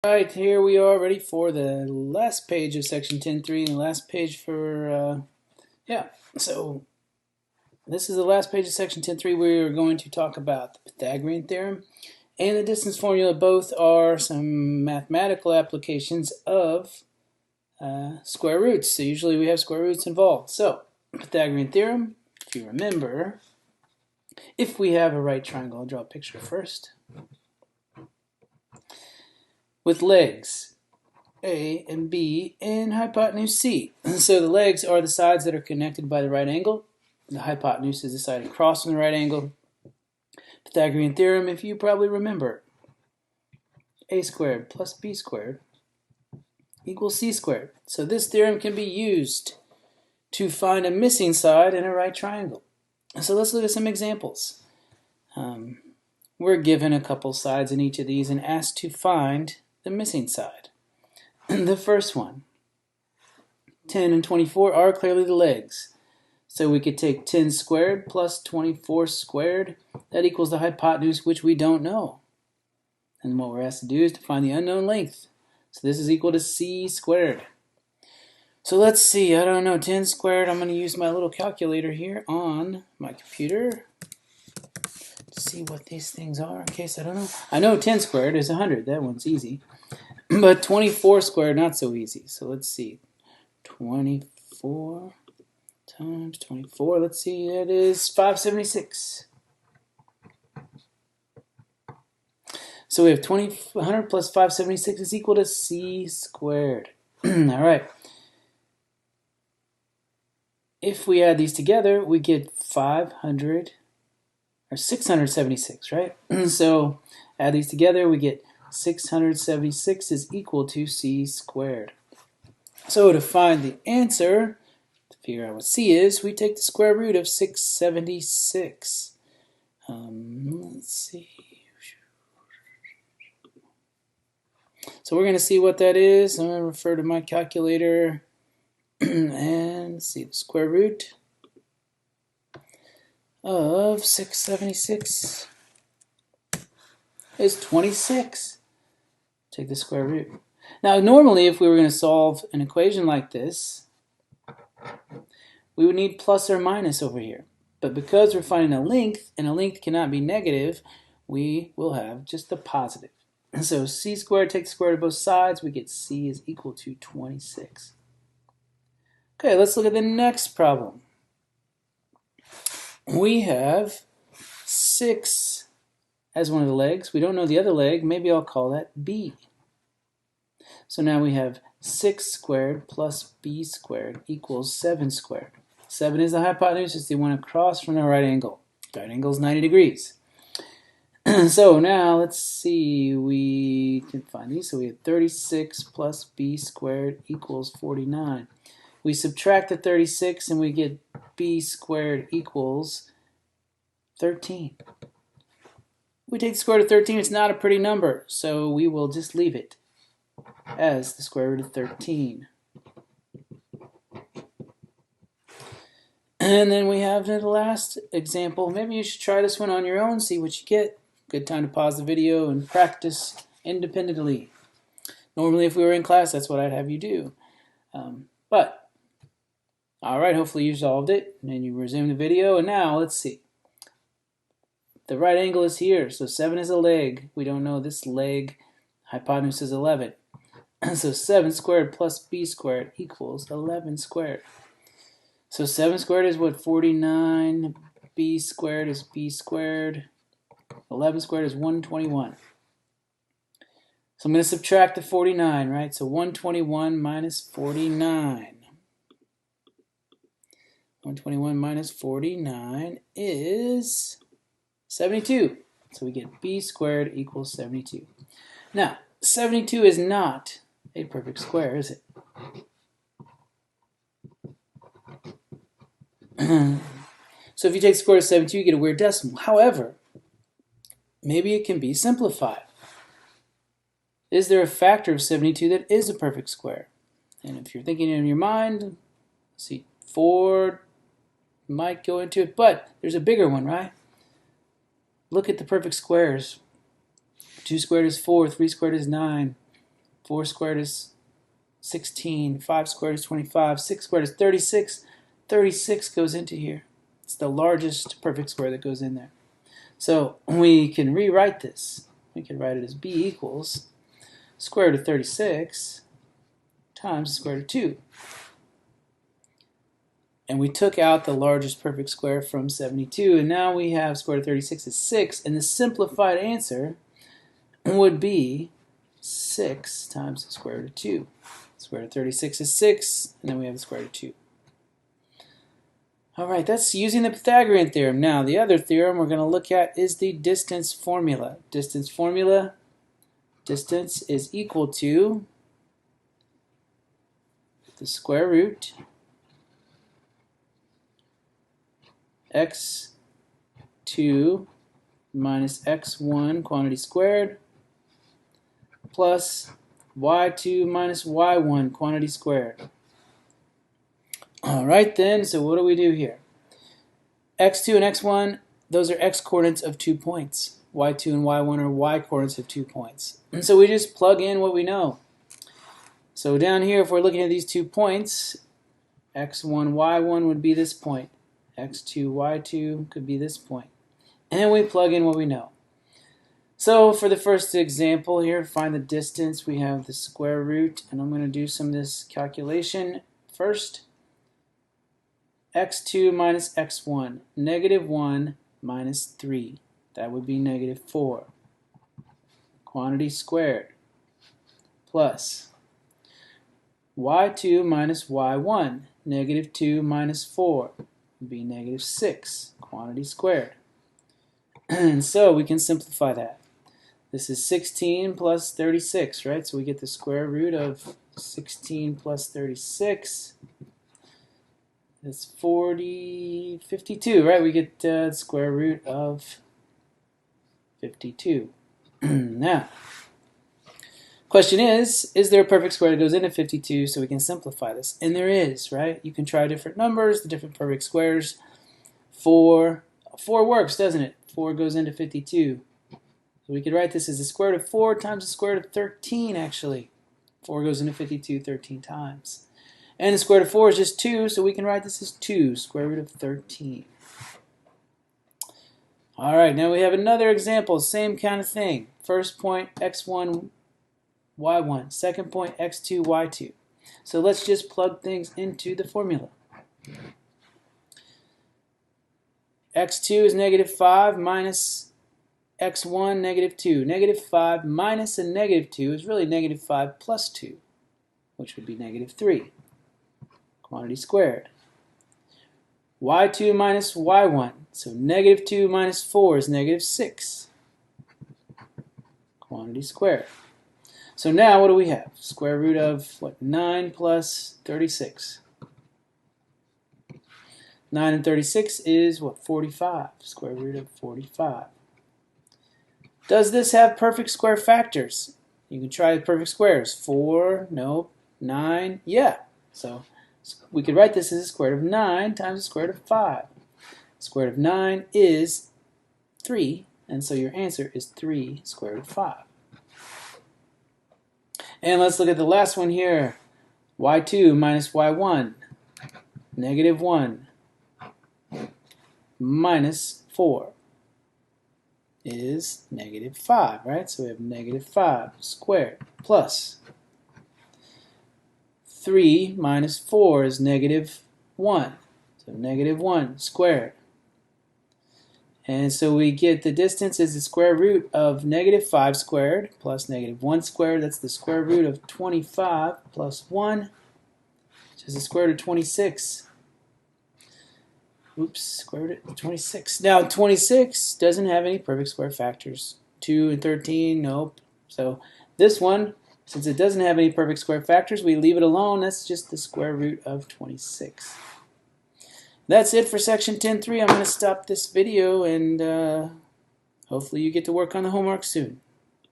Right, here we are ready for the last page of section 10.3 and the last page for, so this is the last page of section 10.3. We're going to talk about the Pythagorean theorem and the distance formula. Both are some mathematical applications of square roots. So usually we have square roots involved. So, Pythagorean theorem, if you remember, if we have a right triangle, I'll draw a picture first, with legs A and B and hypotenuse C. So the legs are the sides that are connected by the right angle. The hypotenuse is the side across from the right angle. Pythagorean theorem, if you probably remember, a squared plus b squared equals c squared. So this theorem can be used to find a missing side in a right triangle. So let's look at some examples. We're given a couple sides in each of these and asked to find the missing side. The first one, 10 and 24 are clearly the legs. So we could take 10 squared plus 24 squared. That equals the hypotenuse, which we don't know. And what we're asked to do is to find the unknown length. So this is equal to c squared. So let's see, I don't know, 10 squared, I'm going to use my little calculator here on my computer to see what these things are in case I don't know. I know 10 squared is 100, that one's easy. But 24 squared, not so easy. So let's see, 24 times 24, let's see, that is 576. So we have 100 plus 576 is equal to c squared. All right. If we add these together, we get 676, right? So add these together, we get 676 is equal to c squared. So to find the answer, to figure out what c is, we take the square root of 676. Let's see. So we're going to see what that is. I'm going to refer to my calculator and see the square root of 676 is 26. Take the square root. Now, normally, if we were going to solve an equation like this, we would need plus or minus over here. But because we're finding a length, and a length cannot be negative, we will have just a positive. So c squared, take the square root of both sides, we get c is equal to 26. Okay, let's look at the next problem. We have 6 as one of the legs. We don't know the other leg. Maybe I'll call that b. So now we have 6 squared plus b squared equals 7 squared. 7 is the hypotenuse. It's the one across from the right angle. Right angle is 90 degrees. So now let's see. We can find these. So we have 36 plus b squared equals 49. We subtract the 36 and we get b squared equals 13. We take the square root of 13. It's not a pretty number, so we will just leave it as the square root of 13. And then we have the last example. Maybe you should try this one on your own, see what you get. Good time to pause the video and practice independently. Normally, if we were in class, that's what I'd have you do. All right, hopefully you solved it, and then you resume the video. And now, let's see. The right angle is here, so 7 is a leg. We don't know this leg. Hypotenuse is 11. So 7 squared plus b squared equals 11 squared. So 7 squared is what? 49. B squared is b squared. 11 squared is 121. So I'm going to subtract the 49, right? So 121 minus 49. 121 minus 49 is 72. So we get b squared equals 72. Now, 72 is not a perfect square, is it? So if you take the square root of 72, you get a weird decimal. However, maybe it can be simplified. Is there a factor of 72 that is a perfect square? And if you're thinking in your mind, let's see, 4 might go into it, but there's a bigger one, right? Look at the perfect squares. 2 squared is 4, 3 squared is 9. 4 squared is 16, 5 squared is 25, 6 squared is 36. 36 goes into here. It's the largest perfect square that goes in there. So we can rewrite this. We can write it as b equals square root of 36 times the square root of 2. And we took out the largest perfect square from 72, and now we have square root of 36 is 6, and the simplified answer would be 6 times the square root of 2. Square root of 36 is 6, and then we have the square root of 2. Alright, that's using the Pythagorean theorem. Now, the other theorem we're going to look at is the distance formula. Distance formula, distance is equal to the square root x2 minus x1 quantity squared plus y2 minus y1 quantity squared. Alright then, so what do we do here? x2 and x1, those are x coordinates of 2 points. y2 and y1 are y coordinates of 2 points. And so we just plug in what we know. So down here, if we're looking at these 2 points, x1, y1 would be this point. x2, y2 could be this point. And we plug in what we know. So for the first example here, find the distance, we have the square root, and I'm going to do some of this calculation first. x2 minus x1, negative 1 minus 3. That would be negative 4. Quantity squared. Plus y2 minus y1, negative 2 minus 4 would be negative 6. Quantity squared. And so we can simplify that. This is 16 plus 36, right? So we get the square root of 16 plus 36. That's 52, right? We get the square root of 52. Now, question is there a perfect square that goes into 52 so we can simplify this? And there is, right? You can try different numbers, the different perfect squares. 4 works, doesn't it? 4 goes into 52. So we could write this as the square root of 4 times the square root of 13, actually. 4 goes into 52 13 times. And the square root of 4 is just 2, so we can write this as 2, square root of 13. Alright, now we have another example, same kind of thing. First point, x1, y1. Second point, x2, y2. So let's just plug things into the formula. x2 is negative 5 minus x1, negative 2. Negative 5 minus a negative 2 is really negative 5 plus 2, which would be negative 3. Quantity squared. y2 minus y1. So negative 2 minus 4 is negative 6. Quantity squared. So now what do we have? Square root of, what, 9 plus 36. 9 and 36 is, what, 45. Square root of 45. Does this have perfect square factors? You can try the perfect squares. 4, nope. 9, yeah. So we could write this as the square root of 9 times the square root of 5. The square root of 9 is 3, and so your answer is 3 square root of 5. And let's look at the last one here. y2 minus y1, negative 1 minus 4 is negative 5, right? So we have negative 5 squared plus 3 minus 4 is negative 1. So negative 1 squared. And so we get the distance is the square root of negative 5 squared plus negative 1 squared. That's the square root of 25 plus 1, which is the square root of 26. Oops, square root of 26. Now 26 doesn't have any perfect square factors. 2 and 13, nope. So this one, since it doesn't have any perfect square factors, we leave it alone. That's just the square root of 26. That's it for section 10.3. I'm going to stop this video and hopefully you get to work on the homework soon.